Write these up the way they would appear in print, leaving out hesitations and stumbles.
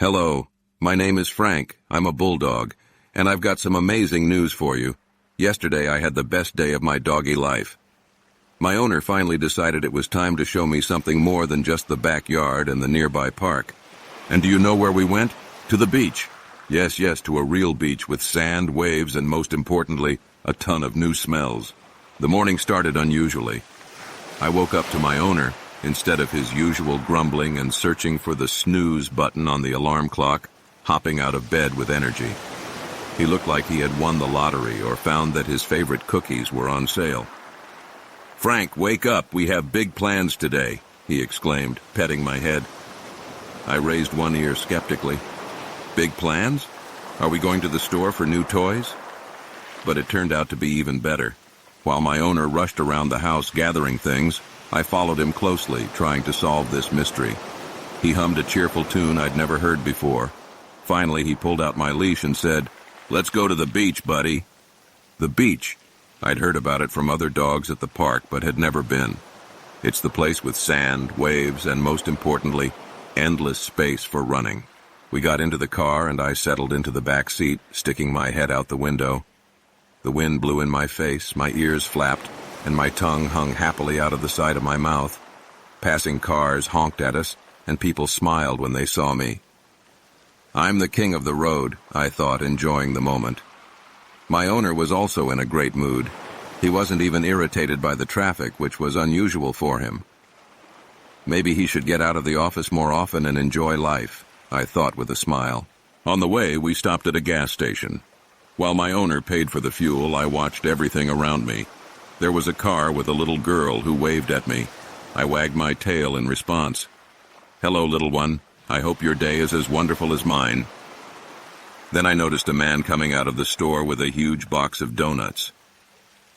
Hello, my name is Frank. I'm a Bulldog, and I've got some amazing news for you. Yesterday I had the best day of my doggy life. My owner finally decided it was time to show me something more than just the backyard and the nearby park. And do you know where we went? To the beach. Yes, to a real beach with sand, waves, and most importantly, a ton of new smells. The morning started unusually. I woke up to my owner, instead of his usual grumbling and searching for the snooze button on the alarm clock, hopping out of bed with energy. He looked like he had won the lottery or found that his favorite cookies were on sale. "Frank, wake up, we have big plans today," he exclaimed, petting my head. I raised one ear skeptically. Big plans? Are we going to the store for new toys? But it turned out to be even better. While my owner rushed around the house gathering things, I followed him closely, trying to solve this mystery. He hummed a cheerful tune I'd never heard before. Finally, he pulled out my leash and said, "Let's go to the beach, buddy." The beach. I'd heard about it from other dogs at the park, but had never been. It's the place with sand, waves, and most importantly, endless space for running. We got into the car and I settled into the back seat, sticking my head out the window. The wind blew in my face, my ears flapped, and my tongue hung happily out of the side of my mouth. Passing cars honked at us, and people smiled when they saw me. I'm the king of the road, I thought, enjoying the moment. My owner was also in a great mood. He wasn't even irritated by the traffic, which was unusual for him. Maybe he should get out of the office more often and enjoy life, I thought with a smile. On the way, we stopped at a gas station. While my owner paid for the fuel, I watched everything around me. There was a car with a little girl who waved at me. I wagged my tail in response. "Hello, little one. I hope your day is as wonderful as mine." Then I noticed a man coming out of the store with a huge box of donuts.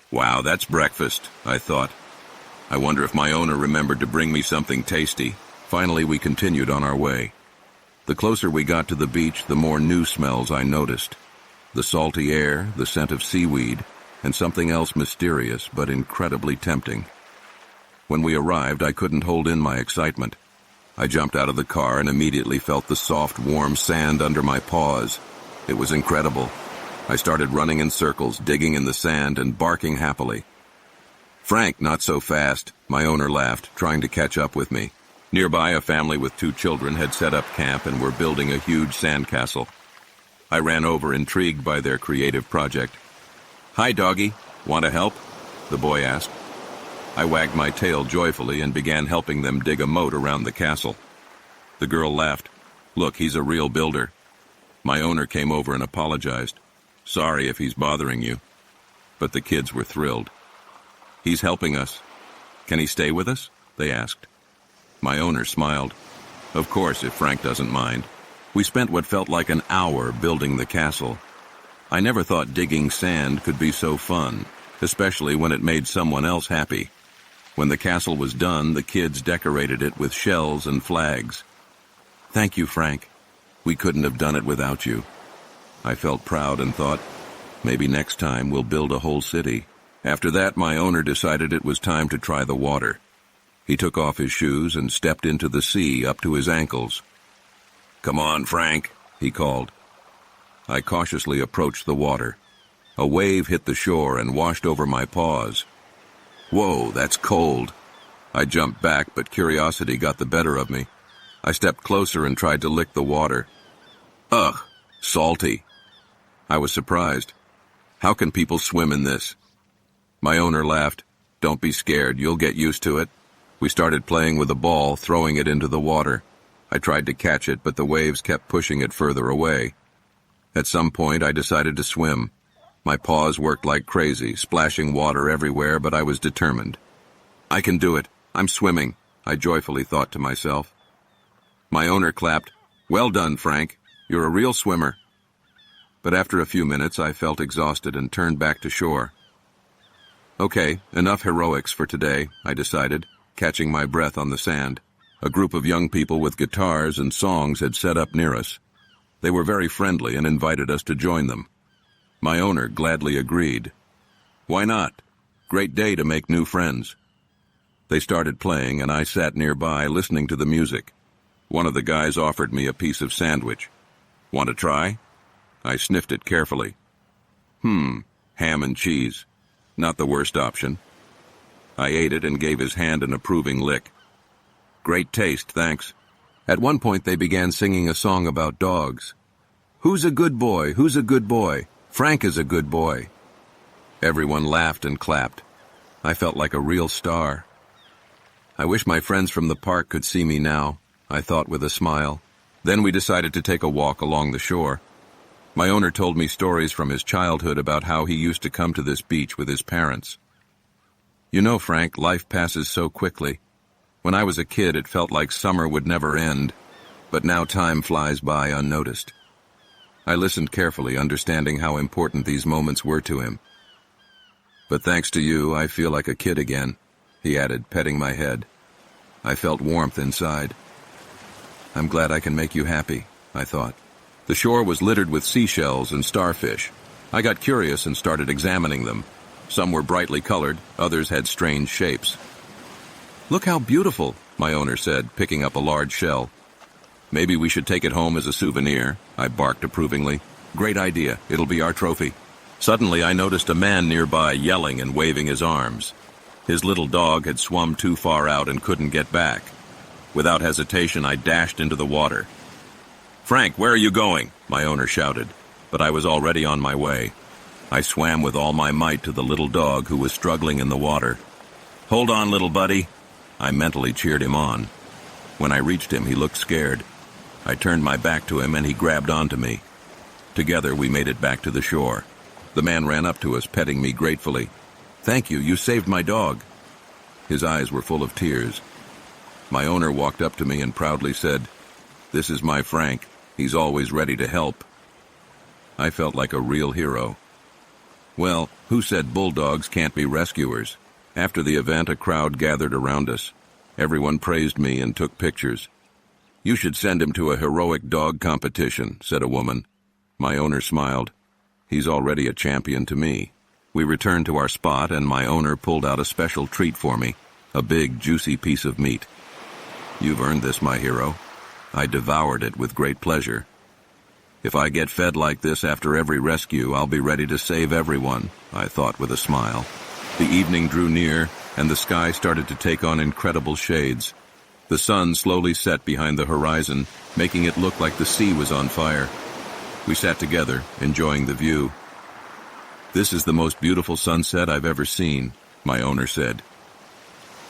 Wow, that's breakfast, I thought. I wonder if my owner remembered to bring me something tasty. Finally, we continued on our way. The closer we got to the beach, the more new smells I noticed. The salty air, the scent of seaweed, and something else mysterious but incredibly tempting. When we arrived, I couldn't hold in my excitement. I jumped out of the car and immediately felt the soft, warm sand under my paws. It was incredible. I started running in circles, digging in the sand and barking happily. "Frank, not so fast," my owner laughed, trying to catch up with me. Nearby, a family with 2 children had set up camp and were building a huge sandcastle. I ran over, intrigued by their creative project. "Hi, doggy. Want to help?" the boy asked. I wagged my tail joyfully and began helping them dig a moat around the castle. The girl laughed. "Look, he's a real builder." My owner came over and apologized. "Sorry if he's bothering you." But the kids were thrilled. "He's helping us. Can he stay with us?" they asked. My owner smiled. "Of course, if Frank doesn't mind." We spent what felt like an hour building the castle. I never thought digging sand could be so fun, especially when it made someone else happy. When the castle was done, the kids decorated it with shells and flags. "Thank you, Frank. We couldn't have done it without you." I felt proud and thought, maybe next time we'll build a whole city. After that, my owner decided it was time to try the water. He took off his shoes and stepped into the sea up to his ankles. "Come on, Frank," he called. I cautiously approached the water. A wave hit the shore and washed over my paws. Whoa, that's cold. I jumped back, but curiosity got the better of me. I stepped closer and tried to lick the water. Ugh, salty. I was surprised. How can people swim in this? My owner laughed. "Don't be scared, you'll get used to it." We started playing with a ball, throwing it into the water. I tried to catch it, but the waves kept pushing it further away. At some point, I decided to swim. My paws worked like crazy, splashing water everywhere, but I was determined. "I can do it. I'm swimming," I joyfully thought to myself. My owner clapped. "Well done, Frank. You're a real swimmer." But after a few minutes, I felt exhausted and turned back to shore. Okay, enough heroics for today, I decided, catching my breath on the sand. A group of young people with guitars and songs had set up near us. They were very friendly and invited us to join them. My owner gladly agreed. Why not? Great day to make new friends. They started playing, and I sat nearby listening to the music. One of the guys offered me a piece of sandwich. Want to try? I sniffed it carefully. Ham and cheese. Not the worst option. I ate it and gave his hand an approving lick. Great taste, thanks. At one point they began singing a song about dogs. Who's a good boy? Who's a good boy? Frank is a good boy. Everyone laughed and clapped. I felt like a real star. I wish my friends from the park could see me now, I thought with a smile. Then we decided to take a walk along the shore. My owner told me stories from his childhood about how he used to come to this beach with his parents. You know, Frank, life passes so quickly. When I was a kid, it felt like summer would never end, but now time flies by unnoticed. I listened carefully, understanding how important these moments were to him. But thanks to you, I feel like a kid again, he added, petting my head. I felt warmth inside. I'm glad I can make you happy, I thought. The shore was littered with seashells and starfish. I got curious and started examining them. Some were brightly colored, others had strange shapes. Look how beautiful, my owner said, picking up a large shell. Maybe we should take it home as a souvenir, I barked approvingly. Great idea, it'll be our trophy. Suddenly I noticed a man nearby yelling and waving his arms. His little dog had swum too far out and couldn't get back. Without hesitation, I dashed into the water. Frank, where are you going? My owner shouted, but I was already on my way. I swam with all my might to the little dog who was struggling in the water. Hold on, little buddy. I mentally cheered him on. When I reached him, he looked scared. I turned my back to him and he grabbed onto me. Together, we made it back to the shore. The man ran up to us, petting me gratefully. Thank you, you saved my dog. His eyes were full of tears. My owner walked up to me and proudly said, This is my Frank. He's always ready to help. I felt like a real hero. Well, who said bulldogs can't be rescuers? After the event, a crowd gathered around us. Everyone praised me and took pictures. You should send him to a heroic dog competition, said a woman. My owner smiled. He's already a champion to me. We returned to our spot and my owner pulled out a special treat for me, a big, juicy piece of meat. You've earned this, my hero. I devoured it with great pleasure. If I get fed like this after every rescue, I'll be ready to save everyone, I thought with a smile. The evening drew near, and the sky started to take on incredible shades. The sun slowly set behind the horizon, making it look like the sea was on fire. We sat together, enjoying the view. This is the most beautiful sunset I've ever seen, my owner said.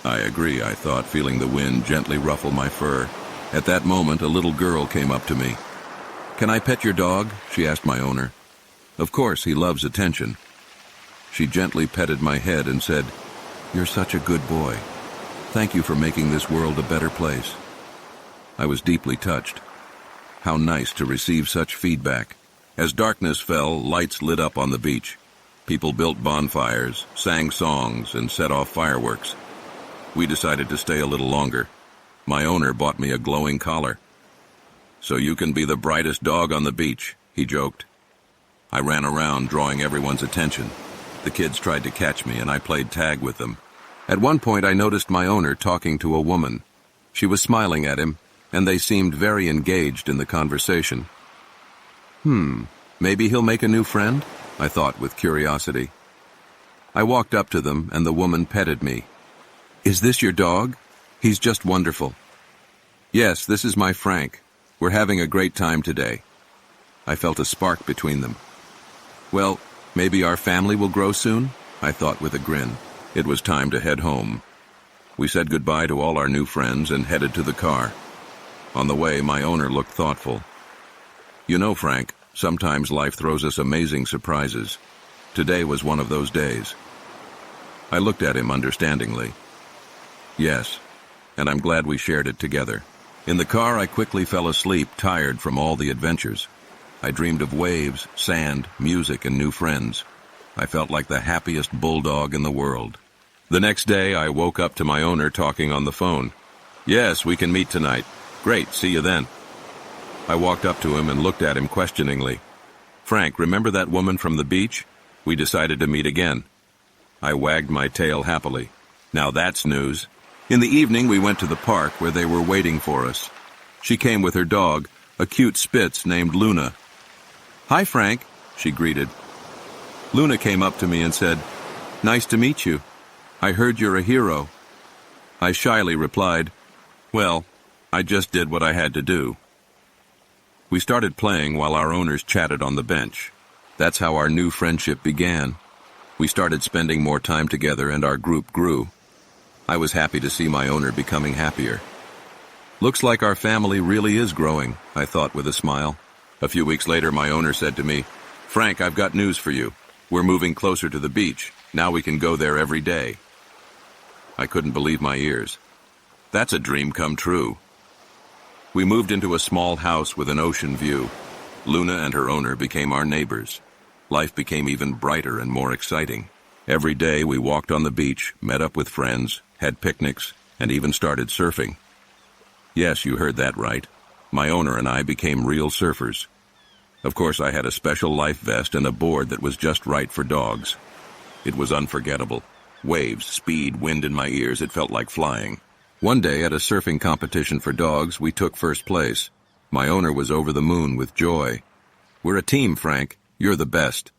I agree, I thought, feeling the wind gently ruffle my fur. At that moment, a little girl came up to me. Can I pet your dog? She asked my owner. Of course, he loves attention. She gently petted my head and said, You're such a good boy. Thank you for making this world a better place. I was deeply touched. How nice to receive such feedback. As darkness fell, lights lit up on the beach. People built bonfires, sang songs, and set off fireworks. We decided to stay a little longer. My owner bought me a glowing collar. So you can be the brightest dog on the beach, he joked. I ran around, drawing everyone's attention. The kids tried to catch me, and I played tag with them. At one point, I noticed my owner talking to a woman. She was smiling at him, and they seemed very engaged in the conversation. Maybe he'll make a new friend? I thought with curiosity. I walked up to them, and the woman petted me. Is this your dog? He's just wonderful. Yes, this is my Frank. We're having a great time today. I felt a spark between them. Well, maybe our family will grow soon? I thought with a grin. It was time to head home. We said goodbye to all our new friends and headed to the car. On the way, my owner looked thoughtful. You know, Frank, sometimes life throws us amazing surprises. Today was one of those days. I looked at him understandingly. Yes, and I'm glad we shared it together. In the car, I quickly fell asleep, tired from all the adventures. I dreamed of waves, sand, music, and new friends. I felt like the happiest bulldog in the world. The next day, I woke up to my owner talking on the phone. Yes, we can meet tonight. Great, see you then. I walked up to him and looked at him questioningly. Frank, remember that woman from the beach? We decided to meet again. I wagged my tail happily. Now that's news. In the evening, we went to the park where they were waiting for us. She came with her dog, a cute Spitz named Luna. "Hi, Frank," she greeted. Luna came up to me and said, "Nice to meet you. I heard you're a hero." I shyly replied, "Well, I just did what I had to do." We started playing while our owners chatted on the bench. That's how our new friendship began. We started spending more time together and our group grew. I was happy to see my owner becoming happier. "Looks like our family really is growing," I thought with a smile. A few weeks later, my owner said to me, "Frank, I've got news for you. We're moving closer to the beach. Now we can go there every day." I couldn't believe my ears. That's a dream come true. We moved into a small house with an ocean view. Luna and her owner became our neighbors. Life became even brighter and more exciting. Every day we walked on the beach, met up with friends, had picnics, and even started surfing. Yes, you heard that right. My owner and I became real surfers. Of course, I had a special life vest and a board that was just right for dogs. It was unforgettable. Waves, speed, wind in my ears, it felt like flying. One day at a surfing competition for dogs, we took first place. My owner was over the moon with joy. "We're a team, Frank. You're the best."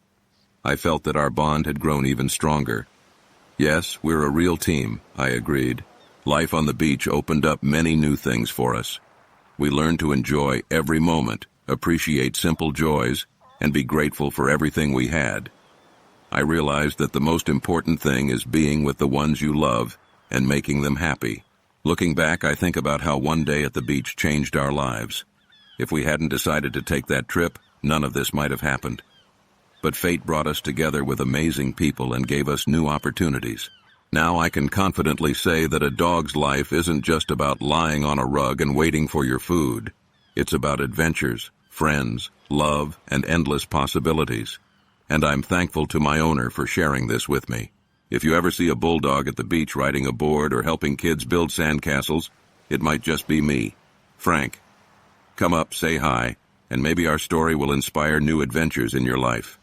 I felt that our bond had grown even stronger. "Yes, we're a real team," I agreed. Life on the beach opened up many new things for us. We learned to enjoy every moment, appreciate simple joys, and be grateful for everything we had. I realized that the most important thing is being with the ones you love and making them happy. Looking back, I think about how one day at the beach changed our lives. If we hadn't decided to take that trip, none of this might have happened. But fate brought us together with amazing people and gave us new opportunities. Now I can confidently say that a dog's life isn't just about lying on a rug and waiting for your food. It's about adventures, friends, love, and endless possibilities. And I'm thankful to my owner for sharing this with me. If you ever see a bulldog at the beach riding a board or helping kids build sandcastles, it might just be me, Frank. Come up, say hi, and maybe our story will inspire new adventures in your life.